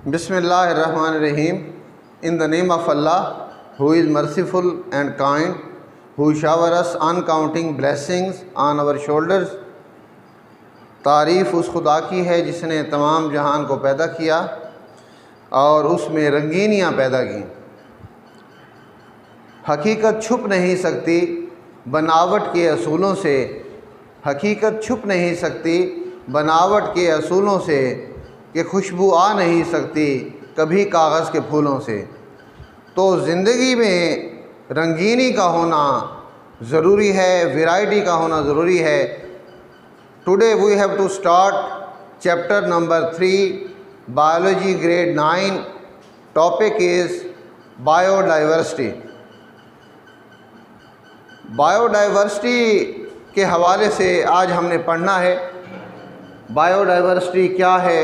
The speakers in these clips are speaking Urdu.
بسم اللہ الرحمن الرحیم. In the name of Allah, who is merciful and kind, who shower us uncounting blessings on our shoulders. تعریف اس خدا کی ہے جس نے تمام جہان کو پیدا کیا اور اس میں رنگینیاں پیدا کیں. حقیقت چھپ نہیں سکتی بناوٹ کے اصولوں سے، حقیقت چھپ نہیں سکتی بناوٹ کے اصولوں سے، کہ خوشبو آ نہیں سکتی کبھی کاغذ کے پھولوں سے. تو زندگی میں رنگینی کا ہونا ضروری ہے، ویرائٹی کا ہونا ضروری ہے. Today we have to start chapter number 3 biology grade 9. Topic is biodiversity. Biodiversity کے حوالے سے آج ہم نے پڑھنا ہے. بایو ڈائیورسٹی کیا ہے،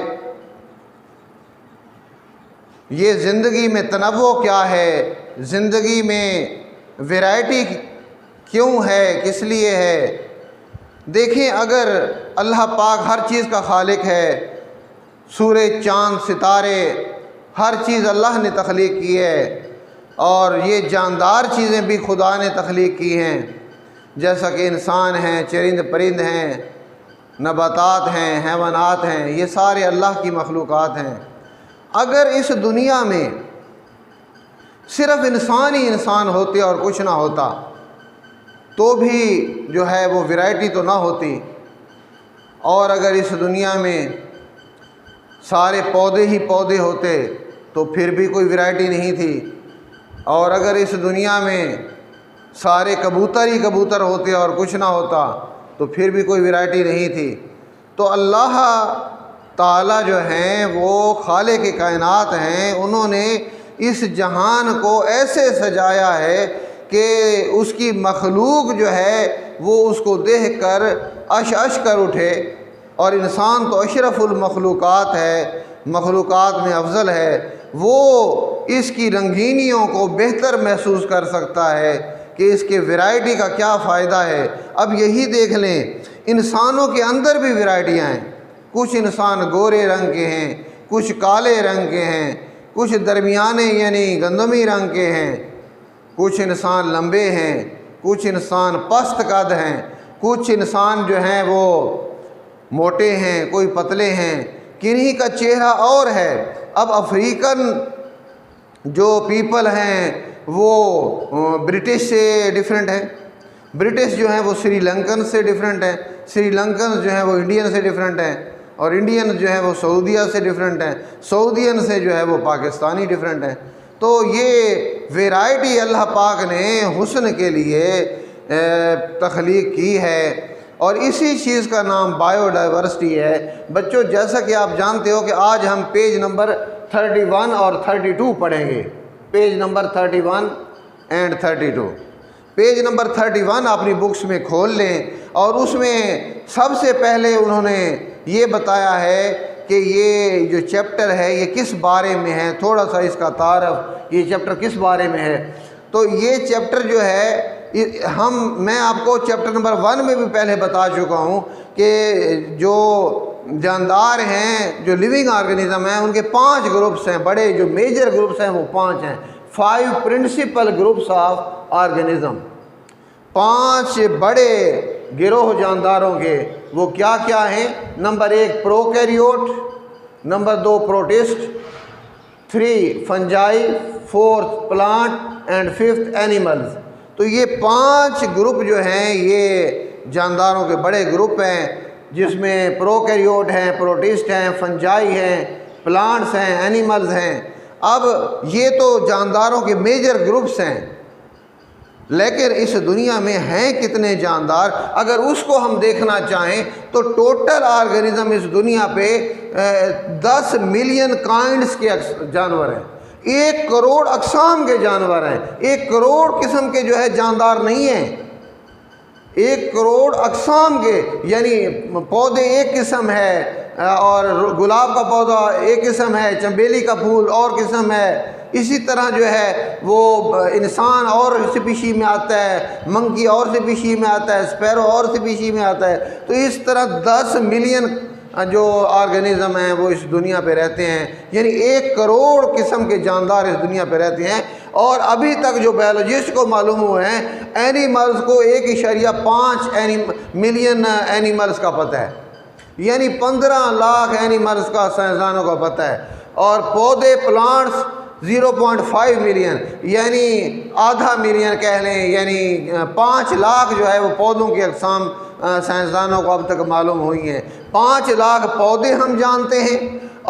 یہ زندگی میں تنوع کیا ہے، زندگی میں ویرائٹی کیوں ہے، کس لیے ہے. دیکھیں، اگر اللہ پاک ہر چیز کا خالق ہے، سورج، چاند، ستارے، ہر چیز اللہ نے تخلیق کی ہے، اور یہ جاندار چیزیں بھی خدا نے تخلیق کی ہیں، جیسا کہ انسان ہیں، چرند پرند ہیں، نباتات ہیں، حیوانات ہیں، یہ سارے اللہ کی مخلوقات ہیں. اگر اس دنیا میں صرف انسان ہی انسان ہوتے اور کچھ نہ ہوتا تو بھی جو ہے وہ ویرائٹی تو نہ ہوتی. اور اگر اس دنیا میں سارے پودے ہی پودے ہوتے تو پھر بھی کوئی ویرائٹی نہیں تھی. اور اگر اس دنیا میں سارے کبوتر ہی کبوتر ہوتے اور کچھ نہ ہوتا تو پھر بھی کوئی ویرائٹی نہیں تھی. تو اللہ تعالیٰ جو ہیں وہ خالق کائنات ہیں، انہوں نے اس جہان کو ایسے سجایا ہے کہ اس کی مخلوق جو ہے وہ اس کو دیکھ کر عش عش کر اٹھے. اور انسان تو اشرف المخلوقات ہے، مخلوقات میں افضل ہے، وہ اس کی رنگینیوں کو بہتر محسوس کر سکتا ہے کہ اس کے ویرائٹی کا کیا فائدہ ہے. اب یہی دیکھ لیں، انسانوں کے اندر بھی ویرائٹیاں ہیں. کچھ انسان گورے رنگ کے ہیں، کچھ کالے رنگ کے ہیں، کچھ درمیانے یعنی گندمی رنگ کے ہیں، کچھ انسان لمبے ہیں، کچھ انسان پست قد ہیں، کچھ انسان جو ہیں وہ موٹے ہیں، کوئی پتلے ہیں، کنہیں کا چہرہ اور ہے. اب افریقن جو پیپل ہیں وہ برٹش سے ڈیفرنٹ ہیں، برٹش جو ہیں وہ سری لنکن سے ڈیفرنٹ ہیں، سری لنکن جو ہیں وہ انڈین سے ڈیفرنٹ ہیں، اور انڈین جو ہے وہ سعودیہ سے ڈیفرنٹ ہیں، سعودین سے جو ہے وہ پاکستانی ڈیفرنٹ ہیں. تو یہ ویرائٹی اللہ پاک نے حسن کے لیے تخلیق کی ہے، اور اسی چیز کا نام بایو ڈائیورسٹی ہے. بچوں، جیسا کہ آپ جانتے ہو کہ آج ہم پیج نمبر 31 اور 32 پڑھیں گے. Page number 31 and 32. Page number 31 اپنی بکس میں کھول لیں، اور اس میں سب سے پہلے انہوں نے یہ بتایا ہے کہ یہ جو چیپٹر ہے یہ کس بارے میں ہے. تھوڑا سا اس کا تعارف، یہ چیپٹر کس بارے میں ہے. تو یہ چیپٹر جو ہے میں آپ کو چیپٹر نمبر 1 میں بھی پہلے بتا چکا ہوں کہ جو جاندار ہیں، جو لیونگ آرگنزم ہیں، ان کے 5 گروپس ہیں. بڑے جو میجر گروپس ہیں وہ 5 ہیں. 5 پرنسپل گروپس آف آرگنزم. 5 بڑے گروہ جانداروں کے. وہ کیا کیا ہیں؟ Number 1 prokaryote, number 2 protist, 3 fungi, 4 plant and 5 animals. تو یہ 5 گروپ جو ہیں یہ جانداروں کے بڑے گروپ ہیں، جس میں پروکیریوٹ ہیں، پروٹسٹ ہیں، فنجائی ہیں، پلانٹس ہیں، اینیملز ہیں. اب یہ تو جانداروں کے میجر گروپس ہیں، لیکن اس دنیا میں ہیں کتنے جاندار؟ اگر اس کو ہم دیکھنا چاہیں تو ٹوٹل آرگنزم اس دنیا پہ 10 ملین کائنڈس کے جانور ہیں. 1 کروڑ اقسام کے جانور ہیں. 1 کروڑ قسم کے جو ہے جاندار نہیں ہیں. 1 کروڑ اقسام کے، یعنی پودے ایک قسم ہے، اور گلاب کا پودا ایک قسم ہے، چنبیلی کا پھول اور قسم ہے. اسی طرح جو ہے وہ انسان اور سپیشی میں آتا ہے، منکی اور سپیشی میں آتا ہے، اسپیرو اور سپیشی میں آتا ہے. تو اس طرح 10 ملین جو آرگنزم ہیں وہ اس دنیا پہ رہتے ہیں، یعنی 1 کروڑ قسم کے جاندار اس دنیا پہ رہتے ہیں، اور ابھی تک جو بیولوجسٹ کو معلوم ہوئے ہیں اینیملز کو 1.5 ملین اینیملز کا پتہ ہے، یعنی 15 لاکھ اینیملز کا سائنسدانوں کا پتہ ہے، اور پودے پلانٹس 0.5 ملین، یعنی آدھا ملین کہہ لیں، یعنی 5 لاکھ جو ہے وہ پودوں کی اقسام سائنسدانوں کو اب تک معلوم ہوئی ہیں۔ 5 لاکھ پودے ہم جانتے ہیں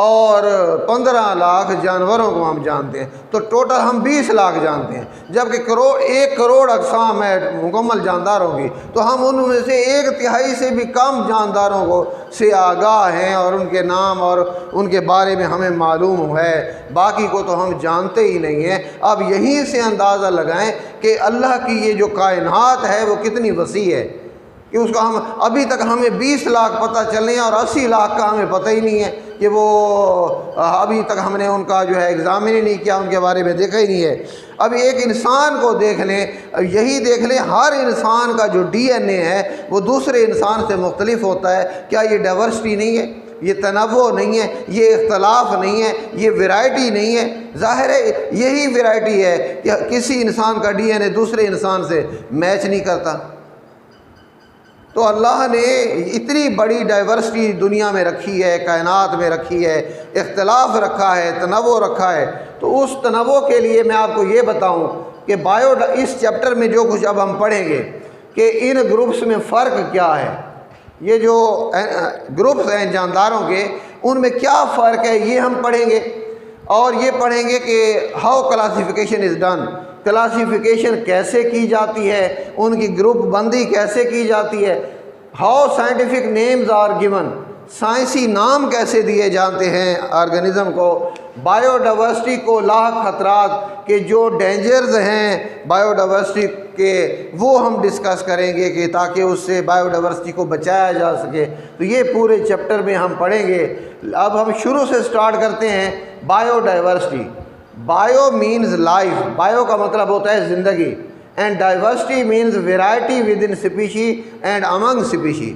اور 15 لاکھ جانوروں کو ہم جانتے ہیں، تو ٹوٹل ہم 20 لاکھ جانتے ہیں، جبکہ 1 کروڑ اقسام ہے مکمل جانداروں کی، تو ہم ان میں سے 1/3 سے بھی کم جانداروں کو سے آگاہ ہیں اور ان کے نام اور ان کے بارے میں ہمیں معلوم ہے، باقی کو تو ہم جانتے ہی نہیں ہیں۔ اب یہیں سے اندازہ لگائیں کہ اللہ کی یہ جو کائنات ہے وہ کتنی وسیع ہے، کہ اس کا ہم ابھی تک ہمیں 20 لاکھ پتہ چلے ہیں اور 80 لاکھ کا ہمیں پتہ ہی نہیں ہے، کہ وہ ابھی تک ہم نے ان کا جو ہے ایگزامن ہی نہیں کیا، ان کے بارے میں دیکھا ہی نہیں ہے۔ اب ایک انسان کو دیکھ لیں، یہی دیکھ لیں، ہر انسان کا جو ڈی این اے ہے وہ دوسرے انسان سے مختلف ہوتا ہے۔ کیا یہ ڈائیورسٹی نہیں ہے؟ یہ تنوع نہیں ہے؟ یہ اختلاف نہیں ہے؟ یہ ویرائٹی نہیں ہے؟ ظاہر ہے یہی ویرائٹی ہے کہ کسی انسان کا ڈی این اے دوسرے انسان سے میچ نہیں کرتا۔ تو اللہ نے اتنی بڑی ڈائیورسٹی دنیا میں رکھی ہے، کائنات میں رکھی ہے، اختلاف رکھا ہے، تنوع رکھا ہے، تو اس تنوع کے لیے میں آپ کو یہ بتاؤں کہ اس چیپٹر میں جو کچھ اب ہم پڑھیں گے کہ ان گروپس میں فرق کیا ہے، یہ جو گروپس ہیں جانداروں کے ان میں کیا فرق ہے یہ ہم پڑھیں گے، اور یہ پڑھیں گے کہ how classification is done, classification کیسے کی جاتی ہے، ان کی گروپ بندی کیسے کی جاتی ہے، how scientific names are given, سائنسی نام کیسے دیے جاتے ہیں آرگنزم کو، بائیو ڈائیورسٹی کو لاحق خطرات کے جو ڈینجرز ہیں بائیو ڈائیورسٹی کے وہ ہم ڈسکس کریں گے کہ تاکہ اس سے بائیو ڈائیورسٹی کو بچایا جا سکے۔ تو یہ پورے چیپٹر میں ہم پڑھیں گے۔ اب ہم شروع سے سٹارٹ کرتے ہیں biodiversity. Bio means life, bio کا مطلب ہوتا ہے زندگی، and diversity means variety within species and among species.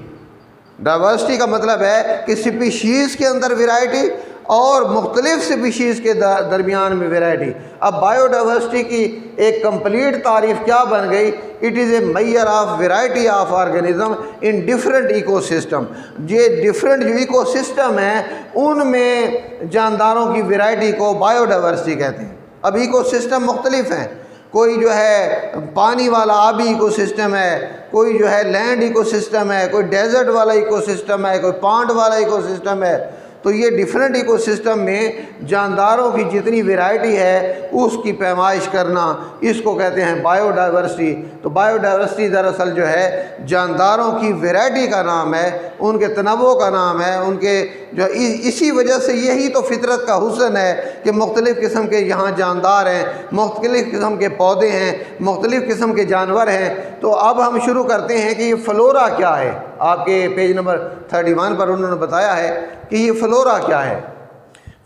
Diversity کا مطلب ہے کہ اسپیشیز کے اندر ویرائٹی اور مختلف اسپیشیز کے درمیان میں ویرائٹی۔ اب بائیو ڈائیورسٹی کی ایک کمپلیٹ تعریف کیا بن گئی؟ It is a measure of variety of organism in different ecosystem. یہ ڈفرینٹ جو ایکو سسٹم ہیں ان میں جانداروں کی ویرائٹی کو بائیو ڈائیورسٹی کہتے ہیں۔ اب ایکو سسٹم مختلف ہیں، کوئی جو ہے پانی والا آبی ایکو سسٹم ہے، کوئی جو ہے لینڈ ایکو سسٹم ہے، کوئی ڈیزرٹ والا ایکو سسٹم ہے، کوئی پانڈ والا ایکو سسٹم ہے۔ تو یہ ڈیفرنٹ ایکو سسٹم میں جانداروں کی جتنی ویرائٹی ہے اس کی پیمائش کرنا، اس کو کہتے ہیں بائیو ڈائیورسٹی۔ تو بائیو ڈائیورسٹی دراصل جو ہے جانداروں کی ویرائٹی کا نام ہے، ان کے تنوع کا نام ہے، ان کے جو اسی وجہ سے یہی تو فطرت کا حسن ہے کہ مختلف قسم کے یہاں جاندار ہیں، مختلف قسم کے پودے ہیں، مختلف قسم کے جانور ہیں۔ تو اب ہم شروع کرتے ہیں کہ یہ فلورا کیا ہے۔ آپ کے پیج نمبر 31 پر انہوں نے بتایا ہے کہ یہ فلورا کیا ہے۔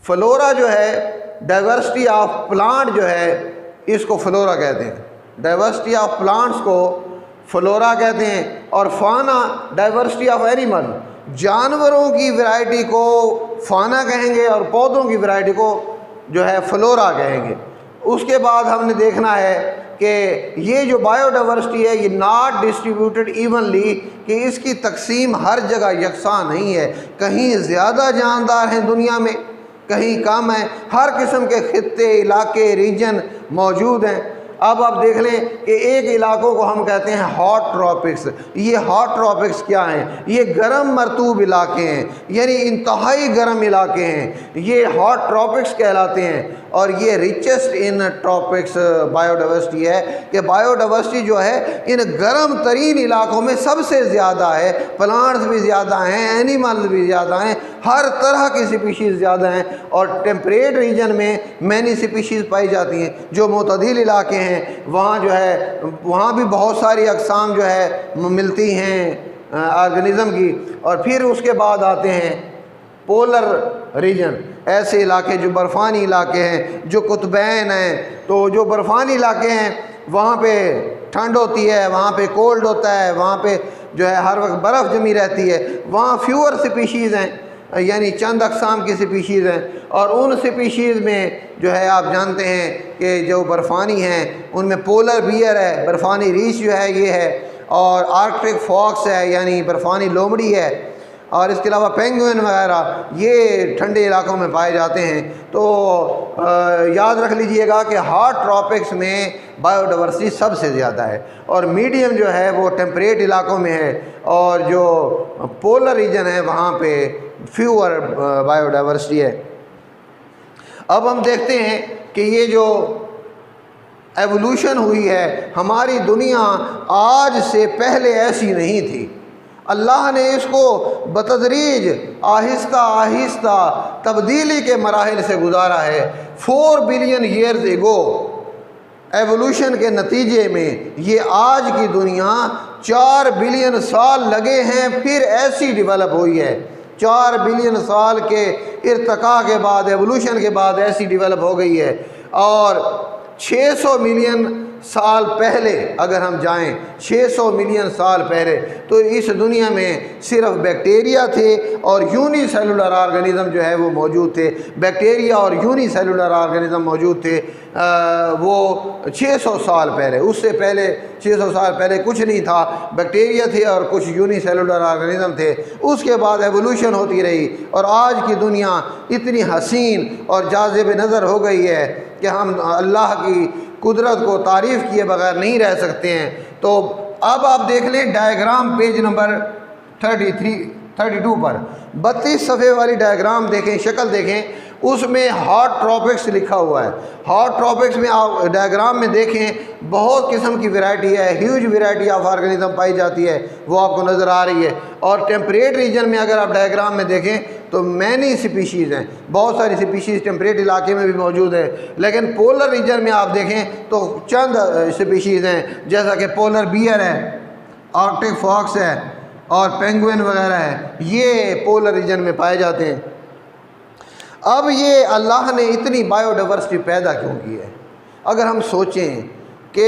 فلورا جو ہے ڈائیورسٹی آف پلانٹ جو ہے اس کو فلورا کہتے ہیں، ڈائیورسٹی آف پلانٹس کو فلورا کہتے ہیں، اور فانا ڈائیورسٹی آف اینیمل، جانوروں کی ویرائٹی کو فانا کہیں گے اور پودوں کی ویرائٹی کو جو ہے فلورا کہیں گے۔ اس کے بعد ہم نے دیکھنا ہے کہ یہ جو بائیو ڈائیورسٹی ہے یہ ناٹ ڈسٹریبیوٹڈ ایونلی، کہ اس کی تقسیم ہر جگہ یکساں نہیں ہے، کہیں زیادہ جاندار ہیں دنیا میں، کہیں کم ہیں، ہر قسم کے خطے، علاقے، ریجن موجود ہیں۔ اب آپ دیکھ لیں کہ ایک علاقوں کو ہم کہتے ہیں ہاٹ ٹراپکس۔ یہ ہاٹ ٹراپکس کیا ہیں؟ یہ گرم مرطوب علاقے ہیں، یعنی انتہائی گرم علاقے ہیں، یہ ہاٹ ٹراپکس کہلاتے ہیں۔ اور یہ ریچسٹ ان ٹراپکس بائیو ڈائیورسٹی ہے کہ بائیو ڈائیورسٹی جو ہے ان گرم ترین علاقوں میں سب سے زیادہ ہے، پلانٹس بھی زیادہ ہیں، اینیملز بھی زیادہ ہیں، ہر طرح کی سپیشیز زیادہ ہیں، اور ٹیمپریٹ ریجن میں مینی سپیشیز پائی جاتی ہیں۔ جو معتدل علاقے ہیں وہاں جو ہے وہاں بھی بہت ساری اقسام جو ہے ملتی ہیں آرگنزم کی۔ اور پھر اس کے بعد آتے ہیں پولر ریجن، ایسے علاقے جو برفانی علاقے ہیں، جو قطبین ہیں۔ تو جو برفانی علاقے ہیں وہاں پہ ٹھنڈ ہوتی ہے، وہاں پہ کولڈ ہوتا ہے، وہاں پہ جو ہے ہر وقت برف جمی رہتی ہے، وہاں فیور سپیشیز ہیں۔ یعنی چند اقسام کی سپیشیز ہیں، اور ان سپیشیز میں جو ہے آپ جانتے ہیں کہ جو برفانی ہیں ان میں پولر بیئر ہے، برفانی ریچھ جو ہے یہ ہے، اور آرکٹک فاکس ہے یعنی برفانی لومڑی ہے، اور اس کے علاوہ پینگوئن وغیرہ یہ ٹھنڈے علاقوں میں پائے جاتے ہیں۔ تو یاد رکھ لیجئے گا کہ ہاٹ ٹراپکس میں بایو ڈائیورسٹی سب سے زیادہ ہے، اور میڈیم جو ہے وہ ٹیمپریٹ علاقوں میں ہے، اور جو پولر ریجن ہے وہاں پہ فیور بایو ڈائیورسٹی ہے۔ اب ہم دیکھتے ہیں کہ یہ جو ایوولوشن ہوئی ہے، ہماری دنیا آج سے پہلے ایسی نہیں تھی۔ اللہ نے اس کو بتدریج آہستہ آہستہ تبدیلی کے مراحل سے گزارا ہے۔ 4 بلین ایئرز ایگو ایوولوشن کے نتیجے میں یہ آج کی دنیا 4 بلین سال لگے ہیں پھر ایسی ڈیولپ ہوئی ہے۔ 4 بلین سال کے ارتقاء کے بعد، ایوولوشن کے بعد ایسی ڈیولپ ہو گئی ہے۔ اور 600 ملین سال پہلے اگر ہم جائیں، 600 ملین سال پہلے، تو اس دنیا میں صرف بیکٹیریا تھے اور یونی سیلولر آرگنزم جو ہے وہ موجود تھے۔ بیکٹیریا اور یونی سیلولر آرگنزم موجود تھے وہ 600 سال پہلے۔ اس سے پہلے 600 سال پہلے کچھ نہیں تھا، بیکٹیریا تھے اور کچھ یونی سیلولر آرگنزم تھے۔ اس کے بعد ایوولوشن ہوتی رہی، اور آج کی دنیا اتنی حسین اور جاذب نظر ہو گئی ہے کہ ہم اللہ کی قدرت کو تعریف کیے بغیر نہیں رہ سکتے ہیں۔ تو اب آپ دیکھ لیں ڈائیگرام پیج نمبر 32 پر 32 صفحے والی ڈائیگرام دیکھیں، شکل دیکھیں، اس میں ہاٹ ٹراپکس لکھا ہوا ہے۔ ہاٹ ٹراپکس میں آپ ڈائیگرام میں دیکھیں بہت قسم کی ویرائٹی ہے، ہیوج ویرائٹی آف آرگنزم پائی جاتی ہے، وہ آپ کو نظر آ رہی ہے۔ اور ٹیمپریٹ ریجن میں اگر آپ ڈائیگرام میں دیکھیں تو مینی سپیشیز ہیں، بہت ساری سپیشیز ٹیمپریٹ علاقے میں بھی موجود ہیں، لیکن پولر ریجن میں آپ دیکھیں تو چند سپیشیز ہیں، جیسا کہ پولر بیئر ہے، آرکٹک فاکس ہے، اور پینگوئن وغیرہ ہے، یہ پولر ریجن میں پائے جاتے ہیں۔ اب یہ اللہ نے اتنی بایو ڈائیورسٹی پیدا کیوں کی ہے؟ اگر ہم سوچیں کہ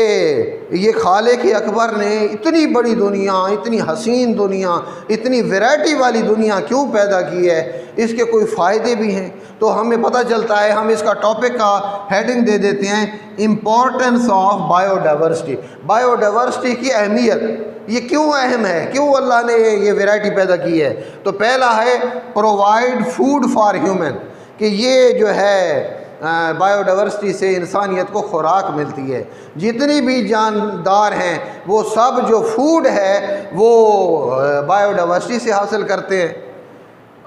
یہ خالق اکبر نے اتنی بڑی دنیا، اتنی حسین دنیا، اتنی ویرائٹی والی دنیا کیوں پیدا کی ہے، اس کے کوئی فائدے بھی ہیں، تو ہمیں پتہ چلتا ہے۔ ہم اس کا ٹاپک کا ہیڈنگ دے دیتے ہیں importance of bio diversity. Bio diversity کی اہمیت، یہ کیوں اہم ہے، کیوں اللہ نے یہ ویرائٹی پیدا کی ہے؟ تو پہلا ہے پرووائڈ فوڈ فار ہیومن، کہ یہ جو ہے بایو ڈائیورسٹی سے انسانیت کو خوراک ملتی ہے۔ جتنی بھی جاندار ہیں وہ سب جو فوڈ ہے وہ بایو ڈائیورسٹی سے حاصل کرتے ہیں۔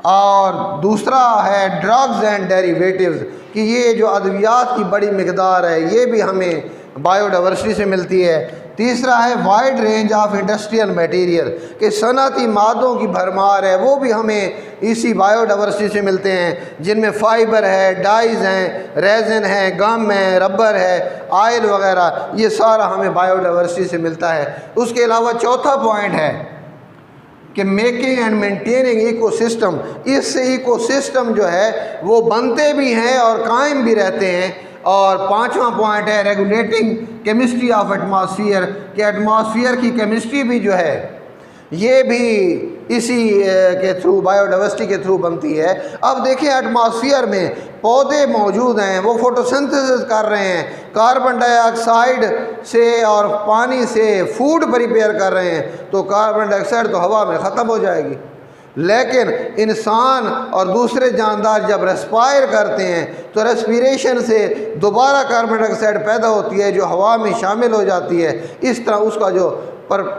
اور دوسرا ہے ڈرگز اینڈ ڈیریویٹیوز، کہ یہ جو ادویات کی بڑی مقدار ہے یہ بھی ہمیں بایو ڈائیورسٹی سے ملتی ہے۔ تیسرا ہے wide range of industrial material, کہ صنعتی مادوں کی بھرمار ہے، وہ بھی ہمیں اسی بایو ڈائیورسٹی سے ملتے ہیں، جن میں فائبر ہے، ڈائز ہیں، ریزن ہے، گم ہے، ربر ہے، آئل وغیرہ، یہ سارا ہمیں بایو ڈائیورسٹی سے ملتا ہے۔ اس کے علاوہ چوتھا پوائنٹ ہے کہ making and maintaining ecosystem, اس سے ایکو سسٹم جو ہے وہ بنتے بھی ہیں اور قائم بھی رہتے ہیں۔ اور پانچواں پوائنٹ ہے ریگولیٹنگ کیمسٹری آف ایٹماسفیئر، کہ ایٹماسفیئر کی کیمسٹری بھی جو ہے یہ بھی اسی کے تھرو، بایو ڈائیورسٹی کے تھرو بنتی ہے۔ اب دیکھیں ایٹماسفیئر میں پودے موجود ہیں، وہ فوٹوسنتھسس کر رہے ہیں، کاربن ڈائی آکسائڈ سے اور پانی سے فوڈ پریپیئر کر رہے ہیں، تو کاربن ڈائی آکسائڈ تو ہوا میں ختم ہو جائے گی، لیکن انسان اور دوسرے جاندار جب ریسپائر کرتے ہیں تو ریسپیریشن سے دوبارہ کاربن ڈائی آکسائڈ پیدا ہوتی ہے جو ہوا میں شامل ہو جاتی ہے۔ اس طرح اس کا جو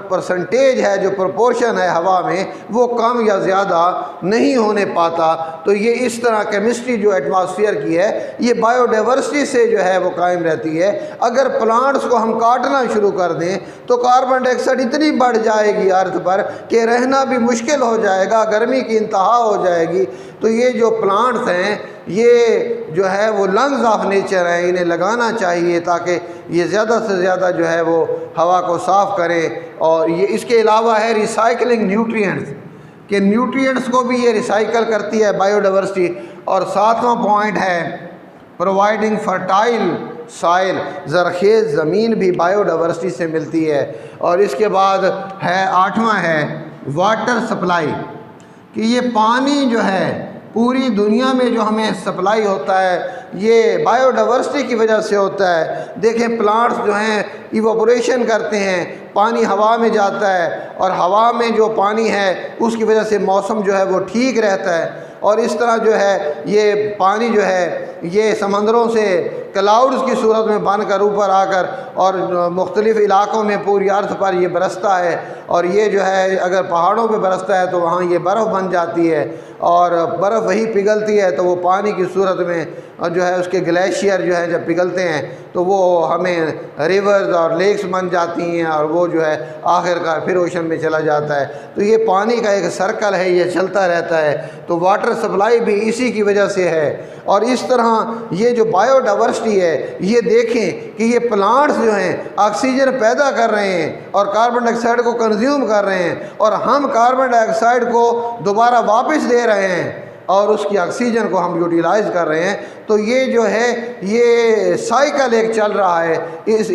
پرسنٹیج ہے، جو پرپورشن ہے ہوا میں، وہ کم یا زیادہ نہیں ہونے پاتا۔ تو یہ اس طرح کیمسٹری جو ایٹماسفیئر کی ہے یہ بایو ڈائیورسٹی سے جو ہے وہ قائم رہتی ہے۔ اگر پلانٹس کو ہم کاٹنا شروع کر دیں تو کاربن ڈائی آکسائڈ اتنی بڑھ جائے گی ارتھ پر کہ رہنا بھی مشکل ہو جائے گا، گرمی کی انتہا ہو جائے گی۔ تو یہ جو پلانٹس ہیں یہ جو ہے وہ لنگز آف نیچر ہیں، انہیں لگانا چاہیے تاکہ یہ زیادہ سے زیادہ جو ہے وہ ہوا کو صاف کریں۔ اور یہ اس کے علاوہ ہے ریسائکلنگ نیوٹرینٹس، کہ نیوٹرینٹس کو بھی یہ ریسائیکل کرتی ہے بایو ڈائیورسٹی۔ اور ساتواں پوائنٹ ہے پرووائڈنگ فرٹائل سائل، زرخیز زمین بھی بایو ڈائیورسٹی سے ملتی ہے۔ اور اس کے بعد ہے آٹھواں ہے واٹر سپلائی، کہ یہ پانی جو ہے پوری دنیا میں جو ہمیں سپلائی ہوتا ہے یہ بائیو ڈائیورسٹی کی وجہ سے ہوتا ہے۔ دیکھیں پلانٹس جو ہیں ایواپوریشن کرتے ہیں، پانی ہوا میں جاتا ہے اور ہوا میں جو پانی ہے اس کی وجہ سے موسم جو ہے وہ ٹھیک رہتا ہے، اور اس طرح جو ہے یہ پانی جو ہے یہ سمندروں سے کلاؤڈز کی صورت میں بن کر اوپر آ کر اور مختلف علاقوں میں پوری ارض پر یہ برستا ہے، اور یہ جو ہے اگر پہاڑوں پہ برستا ہے تو وہاں یہ برف بن جاتی ہے، اور برف وہی پگھلتی ہے تو وہ پانی کی صورت میں جو ہے اس کے گلیشیئر جو ہے جب پگھلتے ہیں تو وہ ہمیں ریورز اور لیکس بن جاتی ہیں، اور وہ جو ہے آخر کار پھر اوشن میں چلا جاتا ہے۔ تو یہ پانی کا ایک سرکل ہے، یہ چلتا رہتا ہے، تو واٹر سپلائی بھی اسی کی وجہ سے ہے۔ اور اس طرح یہ جو بائیو ڈائیورسٹی ہے یہ دیکھیں کہ یہ پلانٹس جو ہیں آکسیجن پیدا کر رہے ہیں اور کاربن ڈائی آکسائڈ کو کنزیوم کر رہے ہیں، اور ہم کاربن ڈائی آکسائڈ کو دوبارہ واپس دے رہے ہیں اور اس کی آکسیجن کو ہم یوٹیلائز کر رہے ہیں۔ تو یہ جو ہے یہ سائیکل ایک چل رہا ہے،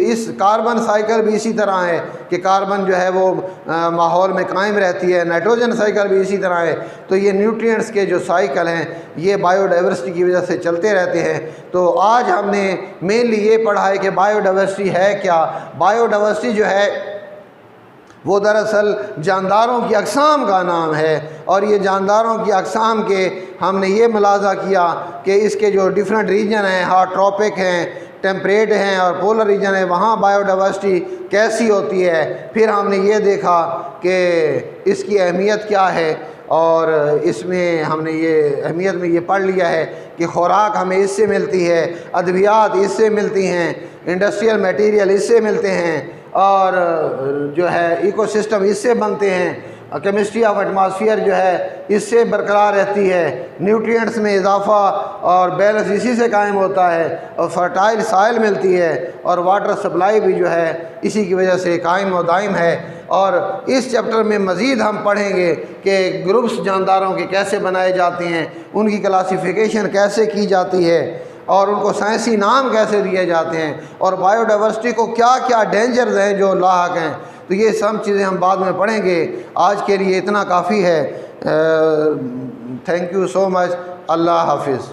اس کاربن سائیکل بھی اسی طرح ہے کہ کاربن جو ہے وہ ماحول میں قائم رہتی ہے، نائٹروجن سائیکل بھی اسی طرح ہے۔ تو یہ نیوٹرینٹس کے جو سائیکل ہیں یہ بائیو ڈائیورسٹی کی وجہ سے چلتے رہتے ہیں۔ تو آج ہم نے مینلی یہ پڑھا ہے کہ بائیو ڈائیورسٹی ہے کیا۔ بائیو ڈائیورسٹی جو ہے وہ دراصل جانداروں کی اقسام کا نام ہے، اور یہ جانداروں کی اقسام کے ہم نے یہ ملاحظہ کیا کہ اس کے جو ڈیفرنٹ ریجن ہیں، ہاٹ ٹراپک ہیں، ٹیمپریٹ ہیں اور پولر ریجن ہے، وہاں بائیو ڈائیورسٹی کیسی ہوتی ہے۔ پھر ہم نے یہ دیکھا کہ اس کی اہمیت کیا ہے، اور اس میں ہم نے یہ اہمیت میں یہ پڑھ لیا ہے کہ خوراک ہمیں اس سے ملتی ہے، ادویات اس سے ملتی ہیں، انڈسٹریل میٹیریل اس سے ملتے ہیں، اور جو ہے ایکو سسٹم اس سے بنتے ہیں، کیمسٹری آف ایٹماسفیئر جو ہے اس سے برقرار رہتی ہے، نیوٹرینٹس میں اضافہ اور بیلنس اسی سے قائم ہوتا ہے، اور فرٹائل سائل ملتی ہے، اور واٹر سپلائی بھی جو ہے اسی کی وجہ سے قائم و دائم ہے۔ اور اس چیپٹر میں مزید ہم پڑھیں گے کہ گروپس جانداروں کے کیسے بنائے جاتے ہیں، ان کی کلاسیفیکیشن کیسے کی جاتی ہے، اور ان کو سائنسی نام کیسے دیے جاتے ہیں، اور بائیو ڈائیورسٹی کو کیا کیا ڈینجرز ہیں جو لاحق ہیں۔ تو یہ سب چیزیں ہم بعد میں پڑھیں گے۔ آج کے لیے اتنا کافی ہے۔ تھینک یو سو مچ۔ اللہ حافظ۔